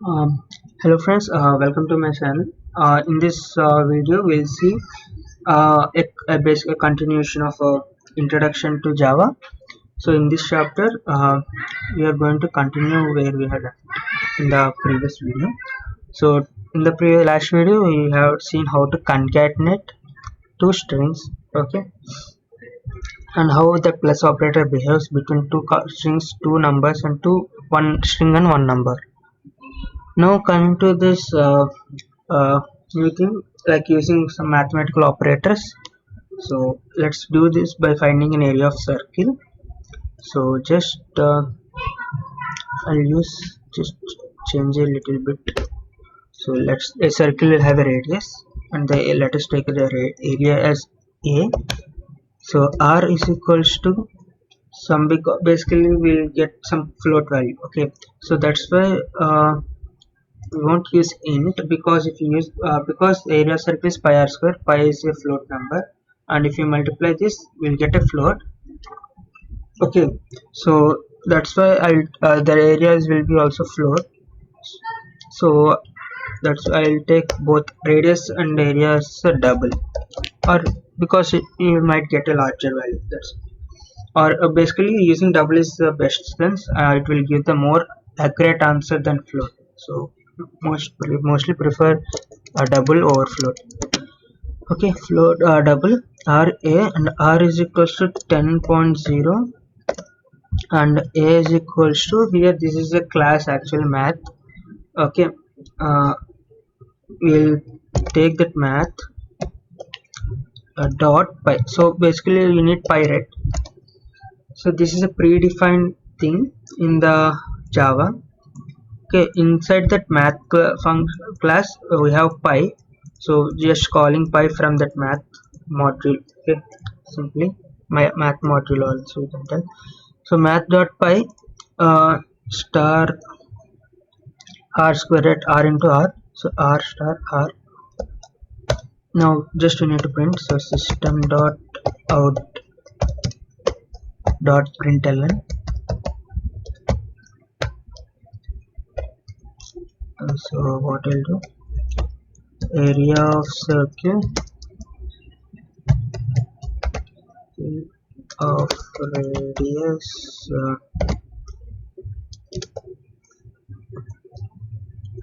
Um, Hello friends, welcome to my channel. In this video, we'll see a basic continuation of introduction to Java. So in this chapter, we are going to continue where we had in the previous video. So in the last video, we have seen how to concatenate two strings, okay, and how the plus operator behaves between two strings, two numbers, and one string and one number. Now coming to this new thing, like using some mathematical operators. So let's do this by finding an area of circle. So I'll use just change a little bit. So let's a circle will have a radius, and let us take the area as a. So r is equals to some, because basically we'll get some float value. Okay, so that's why we won't use int, because if you use because the area of circle is pi r square, pi is a float number, and if you multiply this we'll get a float. Okay, so that's why the areas will be also float. So that's why I'll take both radius and area as a double, or because you might get a larger value. That's or basically using double is the best sense. It will give the more accurate answer than float. So mostly prefer a double over float. Okay, float double r a, and r is equals to 10.0, and a is equals to, here this is a class actual math. Okay, we'll take that math dot pi. So basically you need pi, right? So this is a predefined thing in the Java. Okay, inside that math function class we have pi, so just calling pi from that math module. Okay, simply my math module also you can tell. So math dot pi star r square at r into r, so r star r. Now just we need to print, so system dot out dot println. So what I'll do, area of circle of radius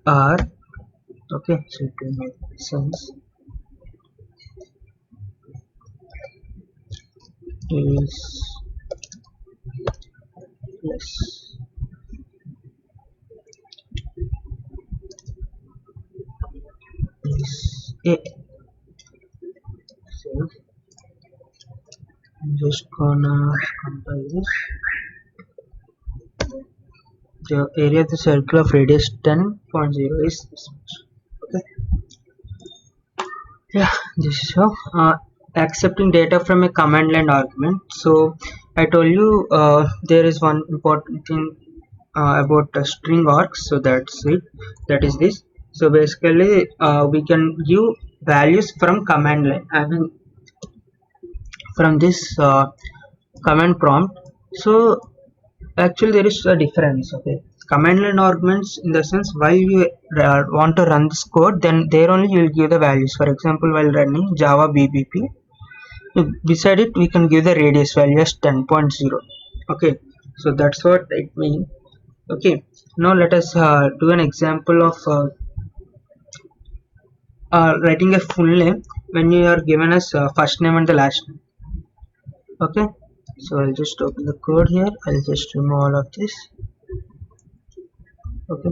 r. Okay, so it will make sense, is less is a. So I'm just gonna compile this. The area of the circle of radius 10.0 is this much. Okay, yeah, this is how accepting data from a command line argument. So I told you there is one important thing about string args, so that's it, that is this. So basically we can give values from command line, I mean from this command prompt. So actually there is a difference. Okay, command line arguments, in the sense while you want to run this code, then there only you will give the values. For example, while running Java BBP, beside it we can give the radius value as 10.0. okay, so that's what it means. Okay, now let us do an example of writing a full name when you are given as first name and the last name. Okay, so I'll just open the code here. I'll just remove all of this. Okay,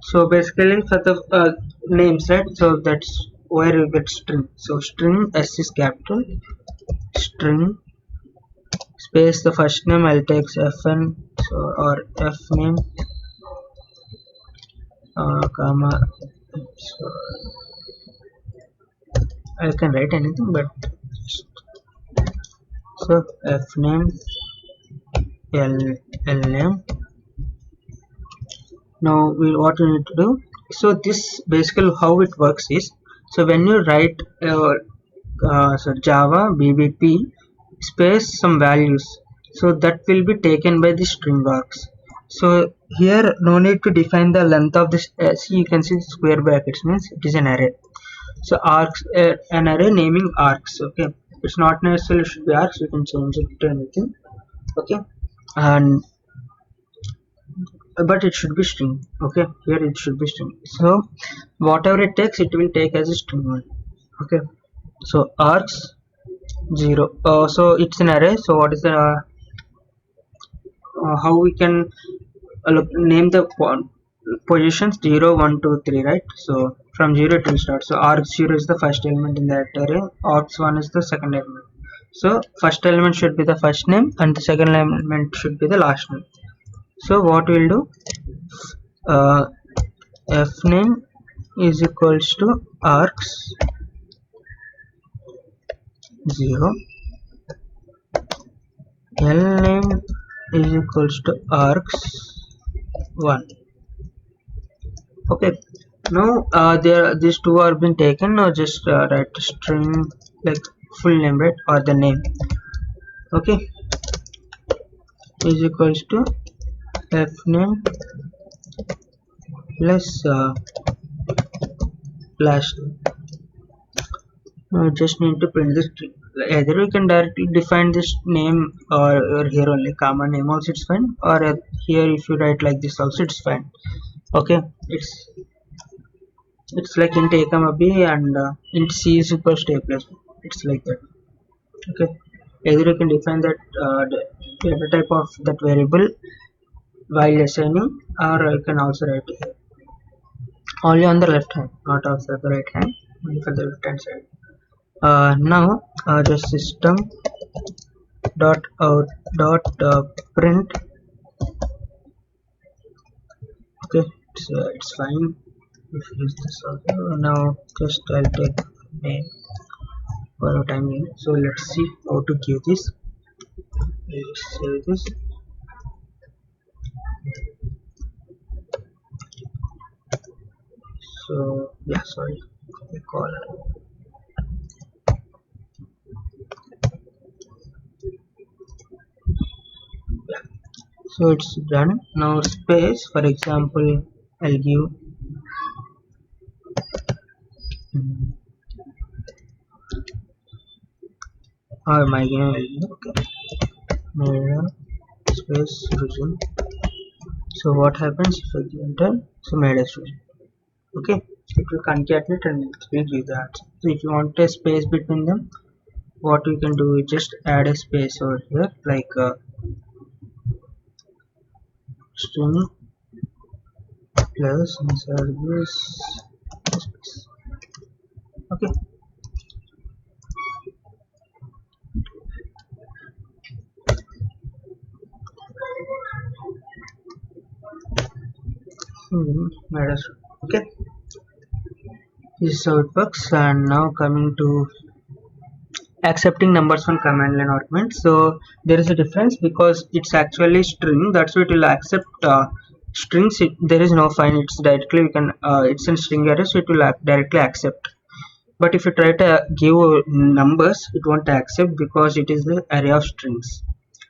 so basically for the names, right, so that's where you get string. So string s is capital, string space the first name, I'll take fn, so, or f name comma, so I can write anything, but so f name l name. Now what we need to do, so this basically how it works is, so when you write so Java BBP space some values, so that will be taken by the string args. So here no need to define the length of this. See, you can see square brackets means it is an array. So arcs, an array naming arcs. Okay, it's not necessarily should be arcs, you can change it to anything. Okay, and but it should be string. Okay, here it should be string, so whatever it takes it will take as a string one. Okay, so arcs 0, so it's an array. So what is the how we can name the positions 0 1 2 3, right? So from 0 to start. So arcs 0 is the first element in that array, arcs 1 is the second element. So first element should be the first name and the second element should be the last name. So what we'll do, fname is equals to arcs 0, lname is equals to arcs 1. Okay, now these two are been taken. Now just write string like full name, right, or the name. Okay, is equals to fname plus last name. Now just need to print this string. Either we can directly define this name, or here only comma name also it's fine, or here if you write like this also it's fine. Okay, it's like int a comma b and int c is equals to a plus b. It's like that. Okay, either you can define that data type of that variable while assigning, or you can also write here only on the left hand, not of the right hand, only for the left hand side. Now the system dot out dot print. Okay, it's fine if you use this also. Now just I'll take name for a time being. So let's see how to give this. Let's save this. So yeah, sorry, I call it. Yeah, so it's done. Now space, for example, I'll give or my game will be okay. Space resume. So what happens if I enter? So made a resume. Okay, it will concatenate and it will give the answer. So if you want a space between them, what you can do is just add a space over here, like string plus inside this space. Okay, okay, this is how it works. And now coming to accepting numbers on command line argument. So there is a difference because it's actually string, that's why it will accept strings. There is no fine, it's directly we can it's in string array, so it will directly accept. But if you try to give numbers, it won't accept because it is the array of strings.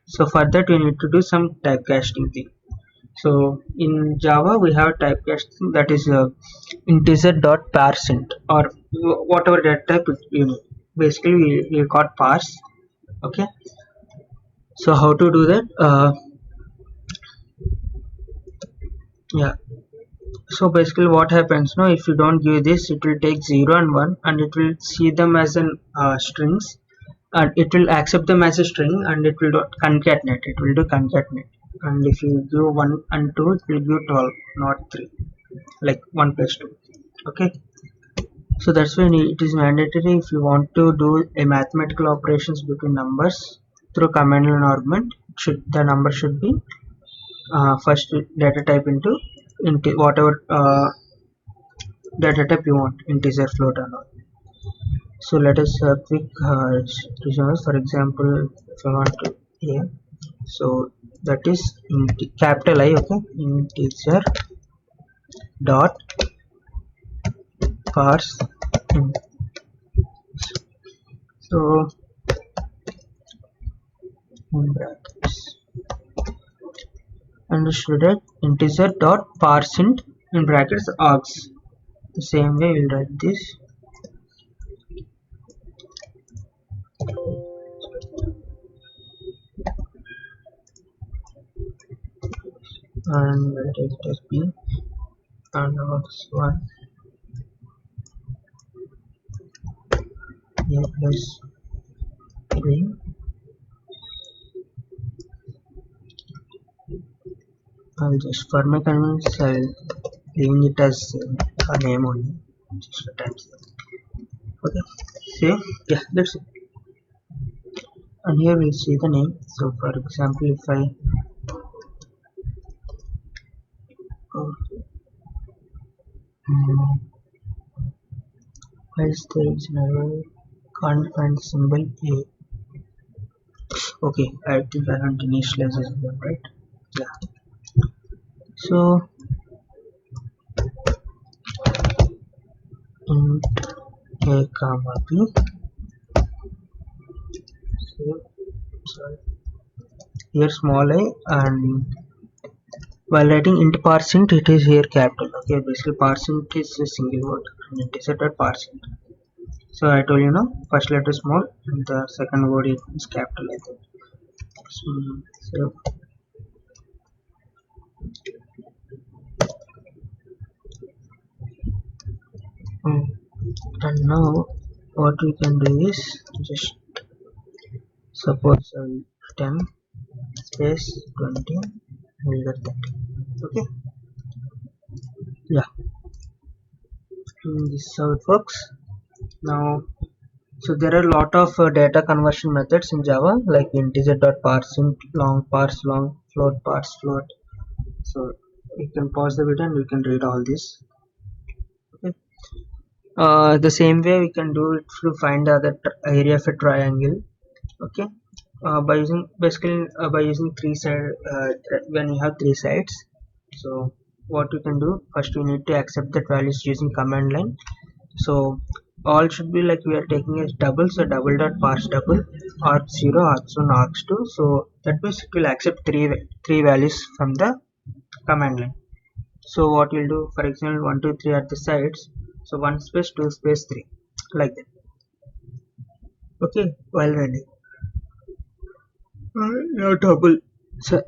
So for that we need to do some typecasting thing. So in Java we have typecasting, that is integer dot parseInt, or whatever data type basically we got parse. Okay, so how to do that? Yeah, so basically what happens now, if you don't give this, it will take 0 and 1 and it will see them as an strings, and it will accept them as a string, and it will do concatenate, it will do concatenate. And if you give 1 and 2, it will give 12, not 3, like 1 plus 2. Okay, so that's why it is mandatory if you want to do a mathematical operations between numbers through command line argument, the number should be first data type into whatever data type you want, integer, float and all. So let us quick for example, if I want to here, so that is capital I. Okay, integer dot parse int. So in brackets, understood it. Integer dot parseInt in brackets args. The same way we'll write this. And we'll take it as b, and now this one a plus b. I'll just, for my convenience, I'll leaving it as a name only, just for times. Okay, see, yeah, that's it. And here we'll see the name. So for example, if I why is there is never can't find the symbol a. Okay, I think I haven't initialized this one, right? Yeah. So int a comma b. So sorry, here small a, and while writing int parseInt, it is here capital. Okay, basically parseInt is a single word and integer dot parseInt. So I told you now, first letter small and the second word is capital, I think. So and now what we can do is just suppose 10 space 20 we'll get that. Okay, yeah, this is how it works. Now, so there are a lot of data conversion methods in Java, like integer dot parseInt, long parse long, float parse float. So you can pause the video and you can read all this. Okay, the same way we can do it to find the other area of a triangle. Okay, by using basically by using three side when you have three sides. So what you can do, first you need to accept that values using command line. So all should be like we are taking as double, so double dot parse double args0 args1 args2. So that means it will accept three values from the command line. So what we'll do, for example 1 2 3 at the sides, so 1 space 2 space 3, like that. Okay, while running now double, so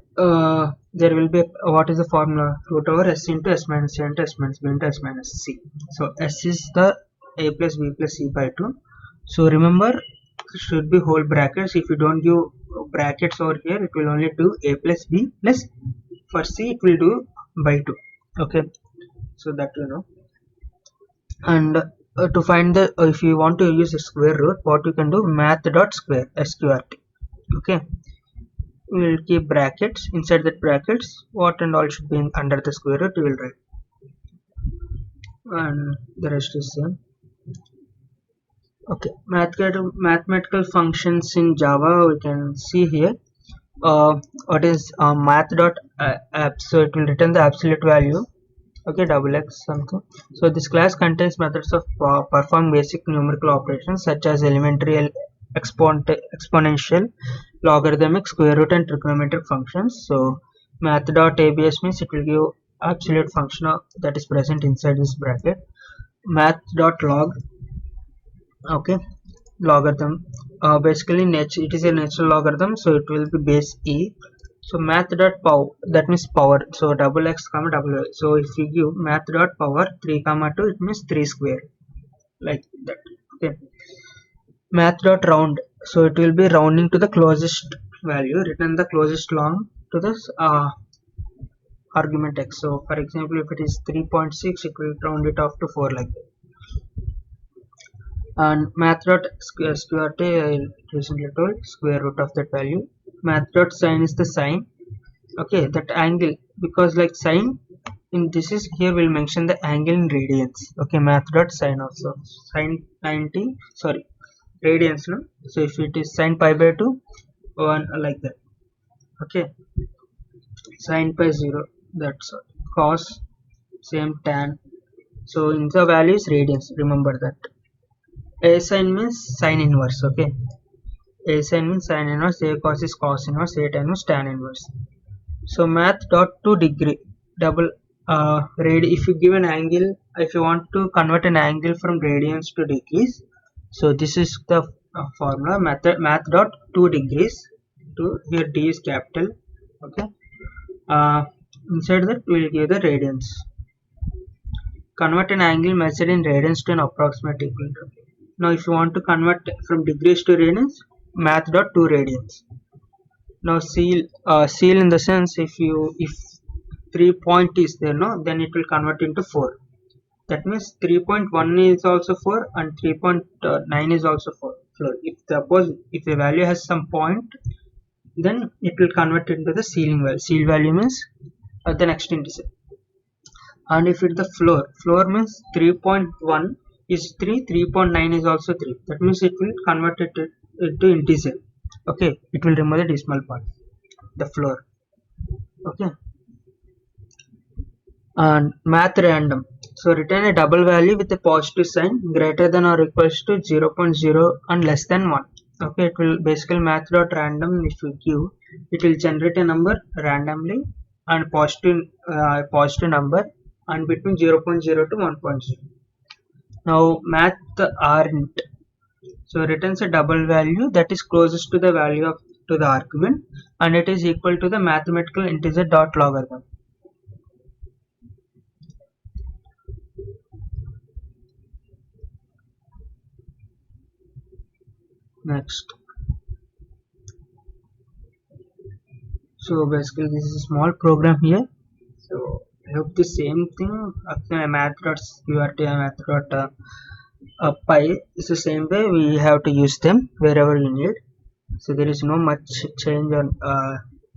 there will be what is the formula, root over s into s minus a into s minus b into s minus c. So s is the a plus b plus c by 2. So remember, it should be whole brackets. If you don't give brackets over here, it will only do a plus b plus, for c it will do by 2. Okay, so that you know. And to find the if you want to use a square root, what you can do, math dot square sqrt. Okay, we will keep brackets. Inside that brackets, what and all should be under the square root, we will write, and the rest is same. Okay, mathematical functions in Java we can see here. What is math dot app, so it will return the absolute value. Okay, double x something. So this class contains methods of perform basic numerical operations such as elementary, exponential, logarithmic, square root and trigonometric functions. So math.abs means it will give absolute function that is present inside this bracket. Math.log, okay, logarithm, basically it is a natural logarithm, so it will be base e. So math.power, that means power, so double x comma double y. So if you give math.power 3 comma 2, it means 3 square, like that. Okay, math.round, so it will be rounding to the closest value, return the closest long to this argument x. So for example, if it is 3.6, it will round it off to 4, like that. And math.sqrt, I recently told square root of that value. Math.sin is the sign, okay, that angle, because like sine in this is here will mention the angle in radians. Okay, math.sin also sin 90, sorry, radians, no. So if it is sin pi by 2, 1, like that. Okay, sin pi 0, that's all. Cos, same, tan. So in the value is radians, remember that. A sin means sin inverse. Okay, a sin means sin inverse, a cos is cos inverse, a tan is tan inverse. So math dot to degree double if you give an angle, if you want to convert an angle from radians to degrees, so this is the formula, math dot 2 degrees to, here d is capital. Okay, inside that we will give the radians. Convert an angle measured in radians to an approximate equal. Now if you want to convert from degrees to radians, math dot 2 radians. Now seal in the sense, if 3 point is there, no, then it will convert into 4. That means 3.1 is also 4 and 3.9 is also 4. If suppose if a value has some point, then it will convert into the ceiling value. Seal value means the next integer. And if it's the floor means 3.1 is 3, 3.9 is also 3. That means it will convert it into integer. Okay, it will remove the decimal part, the floor. Okay, and math random. So return a double value with a positive sign greater than or equals to 0.0 and less than 1. Okay, it will basically math dot random. If you give, it will generate a number randomly and positive number and between 0.0 to 1.0. Now math arint. So returns a double value that is closest to the value of to the argument, and it is equal to the mathematical integer dot logarithm. Next, so basically this is a small program here. So I hope the same thing. Math dot qrt and math dot pi is the same way. We have to use them wherever we need. So there is no much change or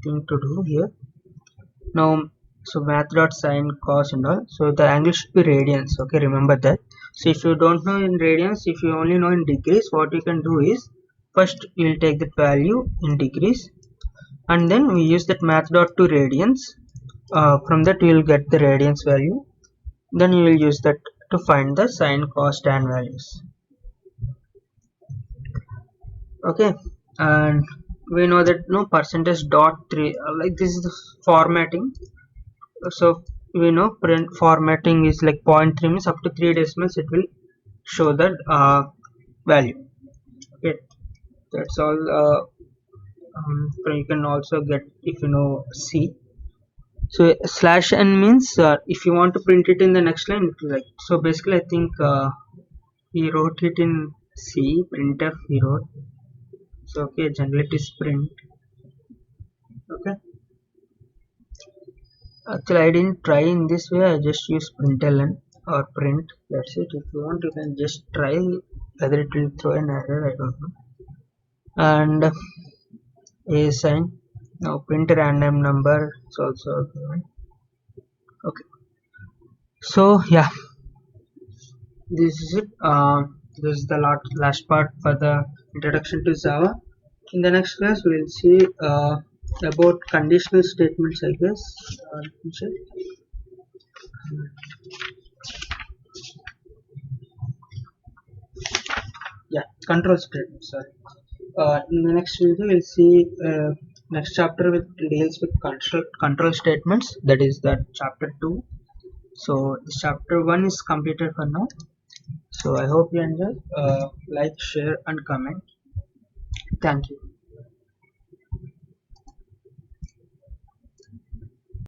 thing to do here. Now, so math dot sine cos and all. So the angle should be radians. Okay, remember that. So if you don't know in radians, if you only know in degrees, what you can do is first you will take that value in degrees, and then we use that math dot to radians. From that you will get the radians value. Then you will use that to find the sine, cos, tan values. Okay, and we know that no percentage dot 3, like this is the formatting. So we know print formatting is like 0.3 means up to 3 decimals it will show the value. Okay, that's all. You can also get if you know C. So slash n means if you want to print it in the next line, like so basically I think he wrote it in C, printf he wrote. So okay, generally it is print. Okay, actually I didn't try in this way, I just use println or print. That's it. If you want you can just try whether it will throw an error, I don't know. And a sign. Now print random number is also given. Okay, so yeah, this is it. This is the last part for the introduction to Java. In the next class we will see about conditional statements, I guess. Yeah, control statements. Sorry. In the next video we'll see next chapter which deals with control statements, that is that chapter 2. So this chapter 1 is completed for now. So I hope you enjoy. Like, share and comment. Thank you.